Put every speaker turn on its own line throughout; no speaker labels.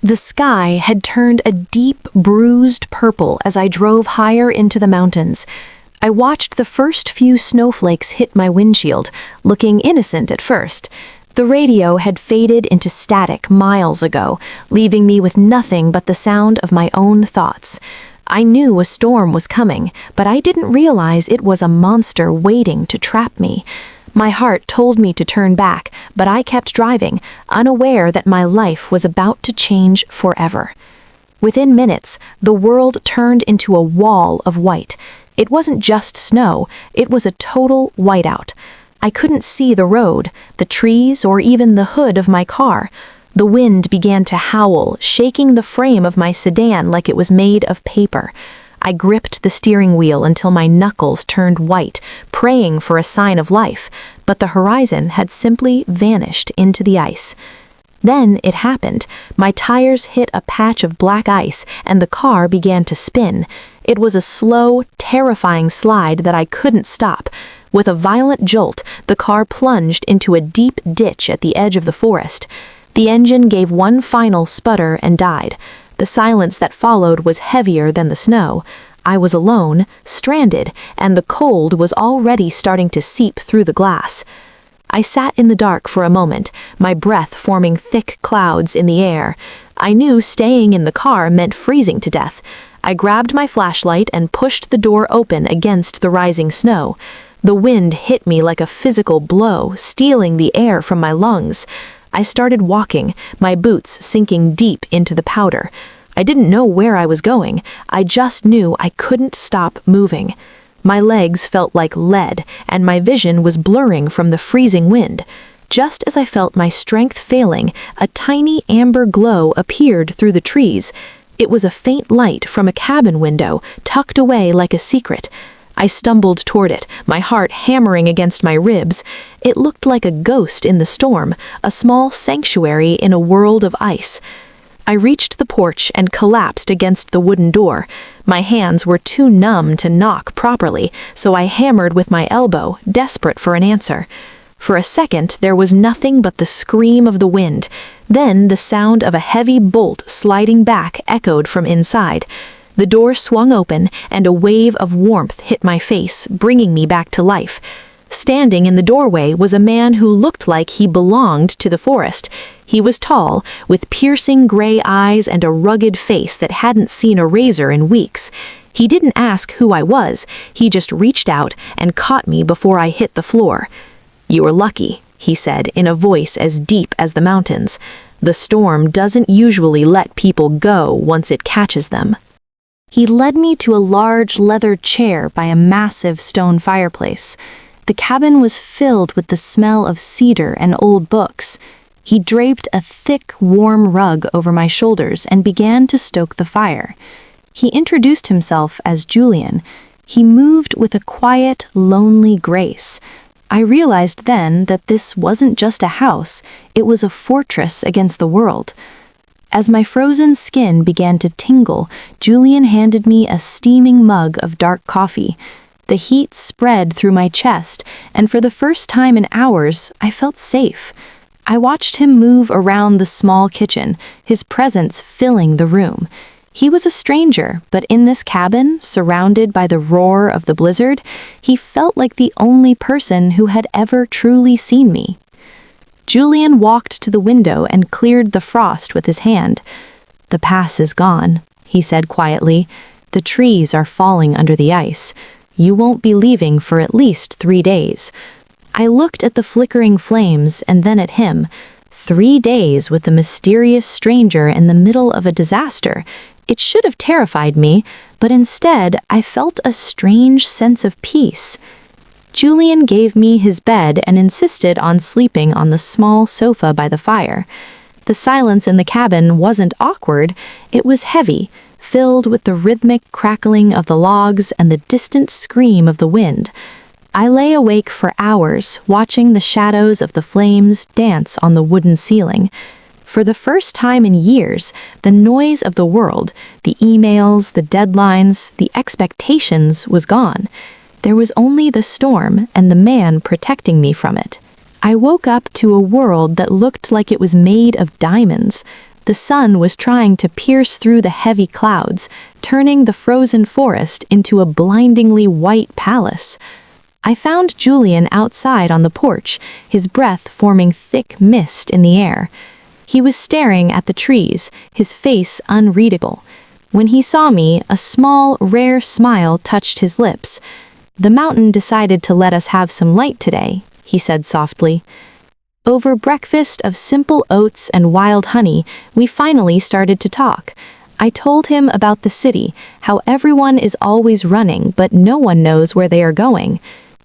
The sky had turned a deep, bruised purple as I drove higher into the mountains. I watched the first few snowflakes hit my windshield, looking innocent at first. The radio had faded into static miles ago, leaving me with nothing but the sound of my own thoughts. I knew a storm was coming, but I didn't realize it was a monster waiting to trap me. My heart told me to turn back, but I kept driving, unaware that my life was about to change forever. Within minutes, the world turned into a wall of white. It wasn't just snow, it was a total whiteout. I couldn't see the road, the trees, or even the hood of my car. The wind began to howl, shaking the frame of my sedan like it was made of paper. I gripped the steering wheel until my knuckles turned white, praying for a sign of life, but the horizon had simply vanished into the ice. Then it happened. My tires hit a patch of black ice, and the car began to spin. It was a slow, terrifying slide that I couldn't stop. With a violent jolt, the car plunged into a deep ditch at the edge of the forest. The engine gave one final sputter and died. The silence that followed was heavier than the snow. I was alone, stranded, and the cold was already starting to seep through the glass. I sat in the dark for a moment, my breath forming thick clouds in the air. I knew staying in the car meant freezing to death. I grabbed my flashlight and pushed the door open against the rising snow. The wind hit me like a physical blow, stealing the air from my lungs. I started walking, my boots sinking deep into the powder. I didn't know where I was going. I just knew I couldn't stop moving. My legs felt like lead, and my vision was blurring from the freezing wind. Just as I felt my strength failing, a tiny amber glow appeared through the trees. It was a faint light from a cabin window, tucked away like a secret. I stumbled toward it, my heart hammering against my ribs. It looked like a ghost in the storm, a small sanctuary in a world of ice. I reached the porch and collapsed against the wooden door. My hands were too numb to knock properly, so I hammered with my elbow, desperate for an answer. For a second, there was nothing but the scream of the wind. Then the sound of a heavy bolt sliding back echoed from inside. The door swung open, and a wave of warmth hit my face, bringing me back to life. Standing in the doorway was a man who looked like he belonged to the forest. He was tall, with piercing gray eyes and a rugged face that hadn't seen a razor in weeks. He didn't ask who I was, he just reached out and caught me before I hit the floor. "You were lucky," he said in a voice as deep as the mountains. "The storm doesn't usually let people go once it catches them." He led me to a large leather chair by a massive stone fireplace. The cabin was filled with the smell of cedar and old books. He draped a thick, warm rug over my shoulders and began to stoke the fire. He introduced himself as Julian. He moved with a quiet, lonely grace. I realized then that this wasn't just a house, it was a fortress against the world. As my frozen skin began to tingle, Julian handed me a steaming mug of dark coffee. The heat spread through my chest, and for the first time in hours, I felt safe. I watched him move around the small kitchen, his presence filling the room. He was a stranger, but in this cabin, surrounded by the roar of the blizzard, he felt like the only person who had ever truly seen me. Julian walked to the window and cleared the frost with his hand. "The pass is gone," he said quietly. "The trees are falling under the ice. You won't be leaving for at least 3 days." I looked at the flickering flames and then at him. 3 days with the mysterious stranger in the middle of a disaster. It should have terrified me, but instead I felt a strange sense of peace. Julian gave me his bed and insisted on sleeping on the small sofa by the fire. The silence in the cabin wasn't awkward, it was heavy, filled with the rhythmic crackling of the logs and the distant scream of the wind. I lay awake for hours, watching the shadows of the flames dance on the wooden ceiling. For the first time in years, the noise of the world, the emails, the deadlines, the expectations was gone. There was only the storm and the man protecting me from it. I woke up to a world that looked like it was made of diamonds. The sun was trying to pierce through the heavy clouds, turning the frozen forest into a blindingly white palace. I found Julian outside on the porch, his breath forming thick mist in the air. He was staring at the trees, his face unreadable. When he saw me, a small, rare smile touched his lips. "The mountain decided to let us have some light today," he said softly. Over breakfast of simple oats and wild honey, we finally started to talk. I told him about the city, how everyone is always running, but no one knows where they are going.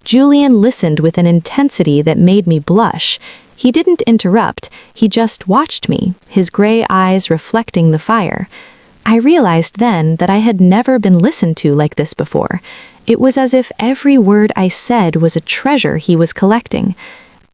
Julian listened with an intensity that made me blush. He didn't interrupt, he just watched me, his gray eyes reflecting the fire. I realized then that I had never been listened to like this before. It was as if every word I said was a treasure he was collecting.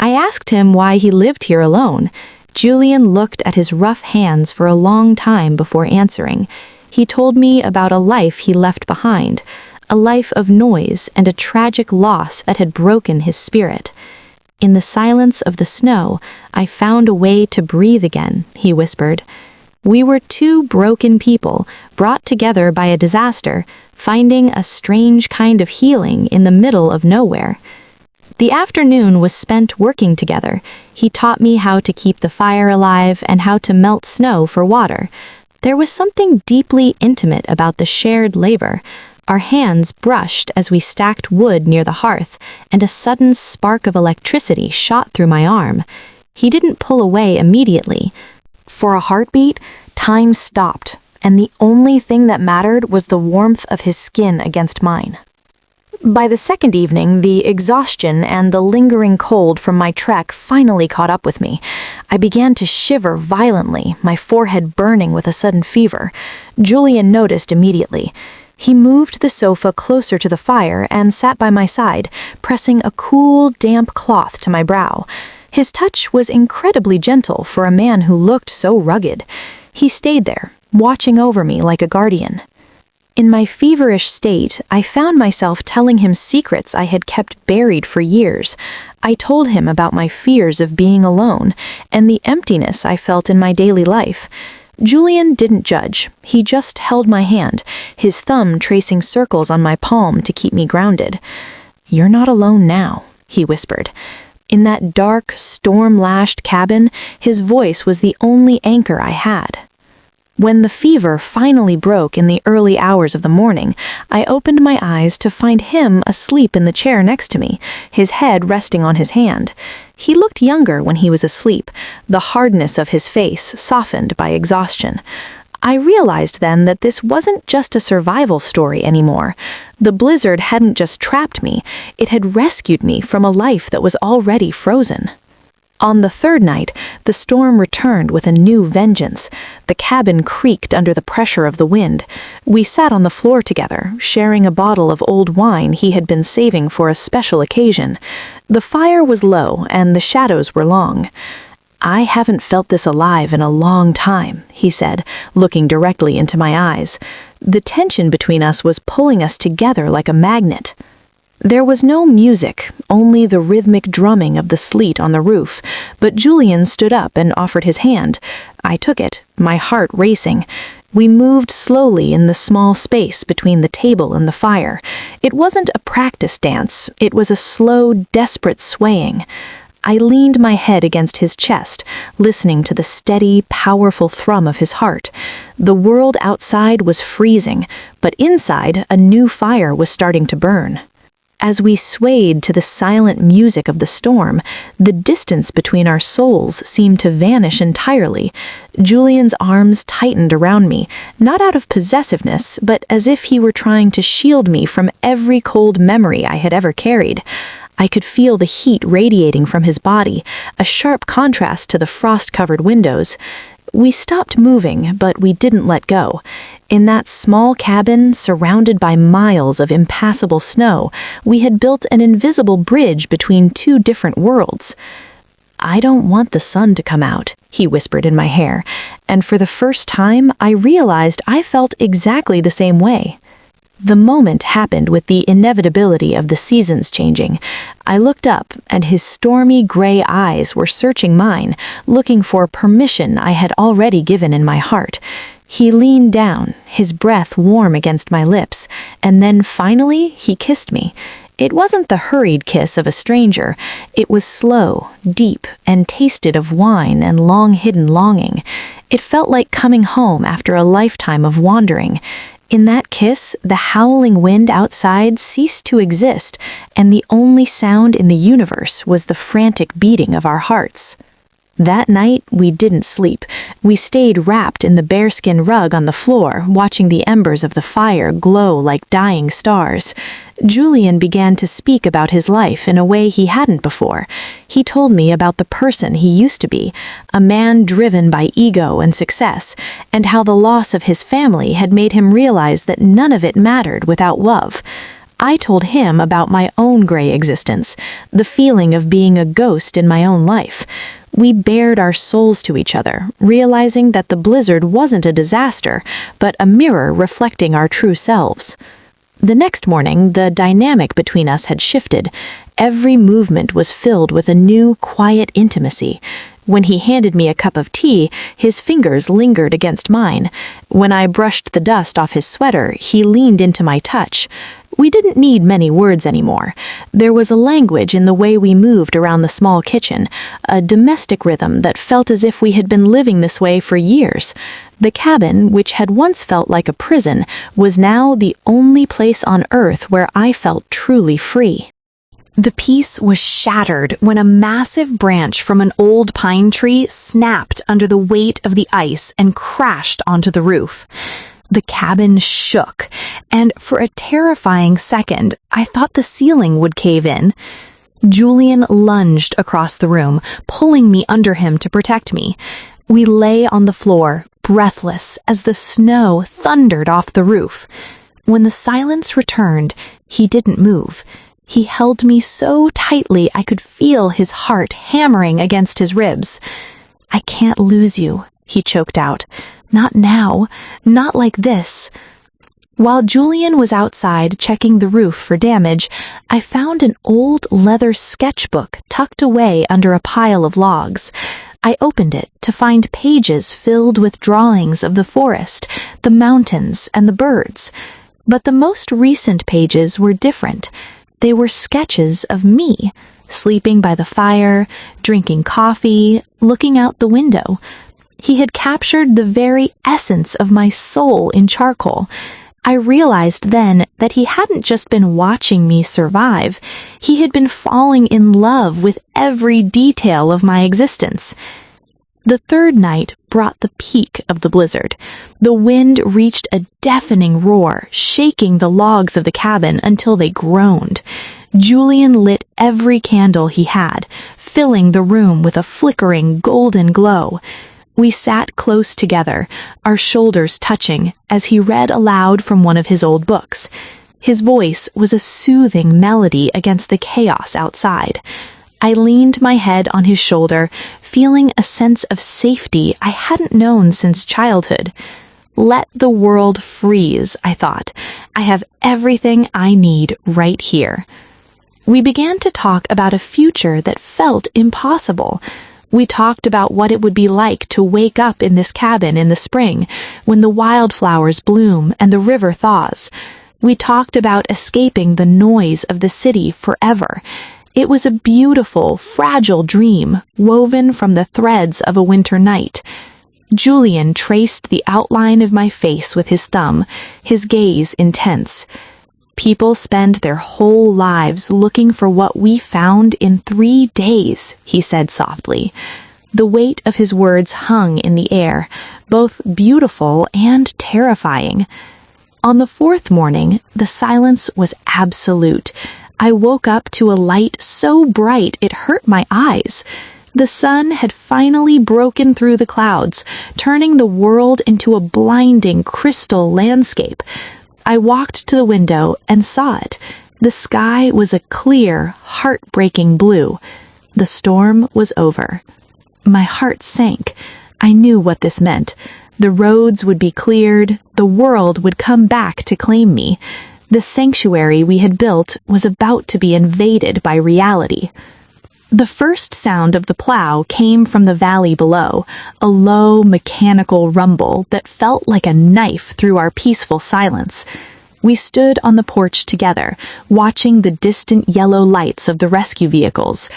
I asked him why he lived here alone. Julian looked at his rough hands for a long time before answering. He told me about a life he left behind, a life of noise and a tragic loss that had broken his spirit. "In the silence of the snow, I found a way to breathe again," he whispered. We were two broken people, brought together by a disaster, finding a strange kind of healing in the middle of nowhere. The afternoon was spent working together. He taught me how to keep the fire alive and how to melt snow for water. There was something deeply intimate about the shared labor. Our hands brushed as we stacked wood near the hearth, and a sudden spark of electricity shot through my arm. He didn't pull away immediately. For a heartbeat, time stopped, and the only thing that mattered was the warmth of his skin against mine. By the second evening, the exhaustion and the lingering cold from my trek finally caught up with me. I began to shiver violently, my forehead burning with a sudden fever. Julian noticed immediately. He moved the sofa closer to the fire and sat by my side, pressing a cool, damp cloth to my brow. His touch was incredibly gentle for a man who looked so rugged. He stayed there, watching over me like a guardian. In my feverish state, I found myself telling him secrets I had kept buried for years. I told him about my fears of being alone and the emptiness I felt in my daily life. Julian didn't judge. He just held my hand, his thumb tracing circles on my palm to keep me grounded. "You're not alone now," he whispered. In that dark, storm-lashed cabin, his voice was the only anchor I had. When the fever finally broke in the early hours of the morning, I opened my eyes to find him asleep in the chair next to me, his head resting on his hand. He looked younger when he was asleep, the hardness of his face softened by exhaustion. I realized then that this wasn't just a survival story anymore. The blizzard hadn't just trapped me, it had rescued me from a life that was already frozen. On the third night, the storm returned with a new vengeance. The cabin creaked under the pressure of the wind. We sat on the floor together, sharing a bottle of old wine he had been saving for a special occasion. The fire was low and the shadows were long. "I haven't felt this alive in a long time," he said, looking directly into my eyes. The tension between us was pulling us together like a magnet. There was no music, only the rhythmic drumming of the sleet on the roof, but Julian stood up and offered his hand. I took it, my heart racing. We moved slowly in the small space between the table and the fire. It wasn't a practice dance, it was a slow, desperate swaying. I leaned my head against his chest, listening to the steady, powerful thrum of his heart. The world outside was freezing, but inside a new fire was starting to burn. As we swayed to the silent music of the storm, the distance between our souls seemed to vanish entirely. Julian's arms tightened around me, not out of possessiveness, but as if he were trying to shield me from every cold memory I had ever carried. I could feel the heat radiating from his body, a sharp contrast to the frost-covered windows. We stopped moving, but we didn't let go. In that small cabin, surrounded by miles of impassable snow, we had built an invisible bridge between two different worlds. "I don't want the sun to come out," he whispered in my hair, and for the first time I realized I felt exactly the same way. The moment happened with the inevitability of the seasons changing. I looked up, and his stormy gray eyes were searching mine, looking for permission I had already given in my heart. He leaned down, his breath warm against my lips, and then finally he kissed me. It wasn't the hurried kiss of a stranger. It was slow, deep, and tasted of wine and long-hidden longing. It felt like coming home after a lifetime of wandering. In that kiss, the howling wind outside ceased to exist, and the only sound in the universe was the frantic beating of our hearts. That night, we didn't sleep. We stayed wrapped in the bearskin rug on the floor, watching the embers of the fire glow like dying stars. Julian began to speak about his life in a way he hadn't before. He told me about the person he used to be, a man driven by ego and success, and how the loss of his family had made him realize that none of it mattered without love. I told him about my own gray existence, the feeling of being a ghost in my own life. We bared our souls to each other, realizing that the blizzard wasn't a disaster, but a mirror reflecting our true selves. The next morning, the dynamic between us had shifted. Every movement was filled with a new, quiet intimacy. When he handed me a cup of tea, his fingers lingered against mine. When I brushed the dust off his sweater, he leaned into my touch. We didn't need many words anymore. There was a language in the way we moved around the small kitchen, a domestic rhythm that felt as if we had been living this way for years. The cabin, which had once felt like a prison, was now the only place on earth where I felt truly free. The peace was shattered when a massive branch from an old pine tree snapped under the weight of the ice and crashed onto the roof. The cabin shook, and for a terrifying second, I thought the ceiling would cave in. Julian lunged across the room, pulling me under him to protect me. We lay on the floor, breathless, as the snow thundered off the roof. When the silence returned, he didn't move. He held me so tightly I could feel his heart hammering against his ribs. "I can't lose you," he choked out. "Not now. Not like this." While Julian was outside checking the roof for damage, I found an old leather sketchbook tucked away under a pile of logs. I opened it to find pages filled with drawings of the forest, the mountains, and the birds. But the most recent pages were different. They were sketches of me, sleeping by the fire, drinking coffee, looking out the window. He had captured the very essence of my soul in charcoal. I realized then that he hadn't just been watching me survive. He had been falling in love with every detail of my existence. The third night brought the peak of the blizzard. The wind reached a deafening roar, shaking the logs of the cabin until they groaned. Julian lit every candle he had, filling the room with a flickering golden glow. We sat close together, our shoulders touching, as he read aloud from one of his old books. His voice was a soothing melody against the chaos outside. I leaned my head on his shoulder, feeling a sense of safety I hadn't known since childhood. Let the world freeze, I thought. I have everything I need right here. We began to talk about a future that felt impossible. We talked about what it would be like to wake up in this cabin in the spring, when the wildflowers bloom and the river thaws. We talked about escaping the noise of the city forever. It was a beautiful, fragile dream, woven from the threads of a winter night. Julian traced the outline of my face with his thumb, his gaze intense. People spend their whole lives looking for what we found in 3 days, he said softly. The weight of his words hung in the air, both beautiful and terrifying. On the 4th morning, the silence was absolute. I woke up to a light so bright it hurt my eyes. The sun had finally broken through the clouds, turning the world into a blinding crystal landscape. I walked to the window and saw it. The sky was a clear, heartbreaking blue. The storm was over. My heart sank. I knew what this meant. The roads would be cleared. The world would come back to claim me. The sanctuary we had built was about to be invaded by reality. The first sound of the plow came from the valley below, a low, mechanical rumble that felt like a knife through our peaceful silence. We stood on the porch together, watching the distant yellow lights of the rescue vehicles.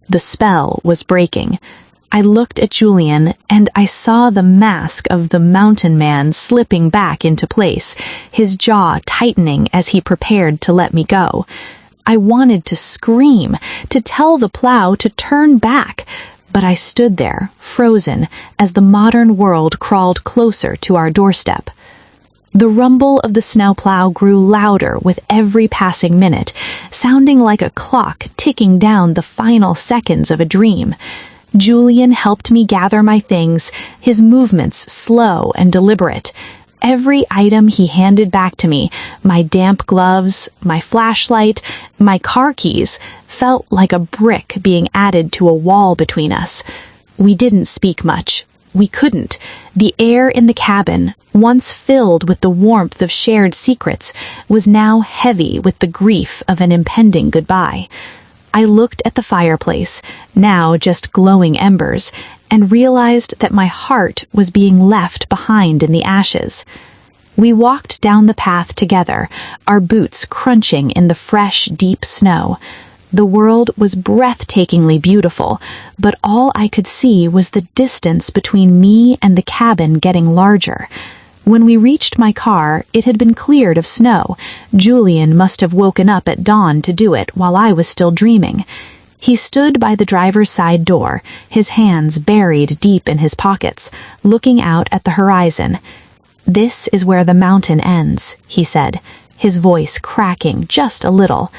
The spell was breaking. I looked at Julian, and I saw the mask of the mountain man slipping back into place, his jaw tightening as he prepared to let me go. I wanted to scream, to tell the plow to turn back, but I stood there, frozen, as the modern world crawled closer to our doorstep. The rumble of the snowplow grew louder with every passing minute, sounding like a clock ticking down the final seconds of a dream. Julian helped me gather my things, his movements slow and deliberate. Every item he handed back to me, my damp gloves, my flashlight, my car keys, felt like a brick being added to a wall between us. We didn't speak much. We couldn't. The air in the cabin, once filled with the warmth of shared secrets, was now heavy with the grief of an impending goodbye. I looked at the fireplace, now just glowing embers, and realized that my heart was being left behind in the ashes. We walked down the path together, our boots crunching in the fresh, deep snow. The world was breathtakingly beautiful, but all I could see was the distance between me and the cabin getting larger. When we reached my car, it had been cleared of snow. Julian must have woken up at dawn to do it while I was still dreaming. He stood by the driver's side door, his hands buried deep in his pockets, looking out at the horizon. "This is where the mountain ends," he said, his voice cracking just a little.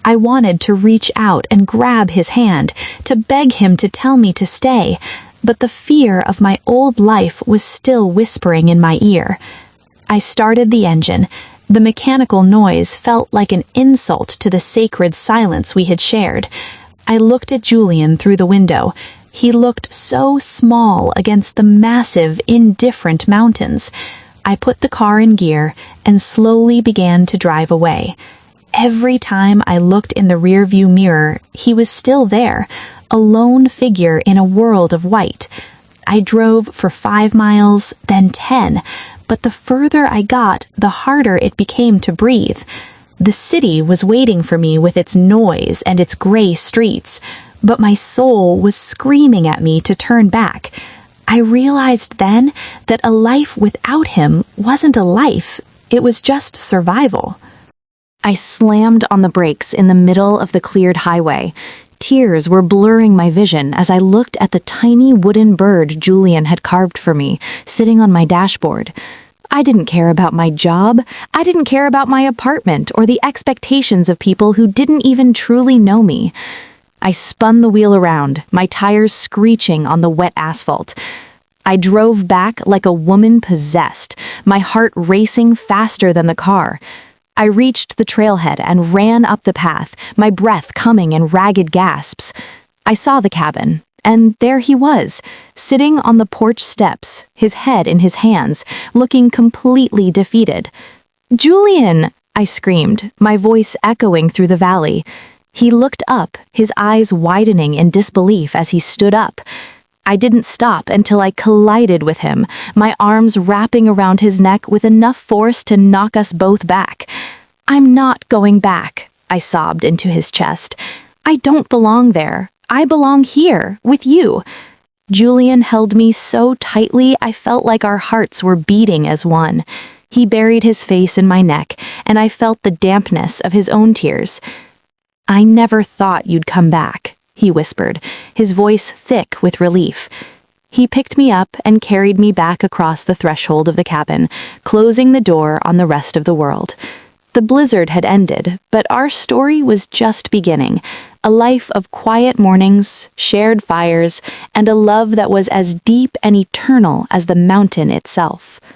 I wanted to reach out and grab his hand, to beg him to tell me to stay, but the fear of my old life was still whispering in my ear. I started the engine. The mechanical noise felt like an insult to the sacred silence we had shared. I looked at Julian through the window. He looked so small against the massive, indifferent mountains. I put the car in gear and slowly began to drive away. Every time I looked in the rearview mirror, he was still there, a lone figure in a world of white. I drove for 5 miles, then 10, but the further I got, the harder it became to breathe. The city was waiting for me with its noise and its gray streets, but my soul was screaming at me to turn back. I realized then that a life without him wasn't a life, it was just survival. I slammed on the brakes in the middle of the cleared highway. Tears were blurring my vision as I looked at the tiny wooden bird Julian had carved for me, sitting on my dashboard. I didn't care about my job. I didn't care about my apartment or the expectations of people who didn't even truly know me. I spun the wheel around, my tires screeching on the wet asphalt. I drove back like a woman possessed, my heart racing faster than the car. I reached the trailhead and ran up the path, my breath coming in ragged gasps. I saw the cabin, and there he was, sitting on the porch steps, his head in his hands, looking completely defeated. "Julian!" I screamed, my voice echoing through the valley. He looked up, his eyes widening in disbelief as he stood up. I didn't stop until I collided with him, my arms wrapping around his neck with enough force to knock us both back. "I'm not going back," I sobbed into his chest. "I don't belong there. I belong here, with you." Julian held me so tightly I felt like our hearts were beating as one. He buried his face in my neck, and I felt the dampness of his own tears. "I never thought you'd come back," he whispered, his voice thick with relief. He picked me up and carried me back across the threshold of the cabin, closing the door on the rest of the world. The blizzard had ended, but our story was just beginning. A life of quiet mornings, shared fires, and a love that was as deep and eternal as the mountain itself.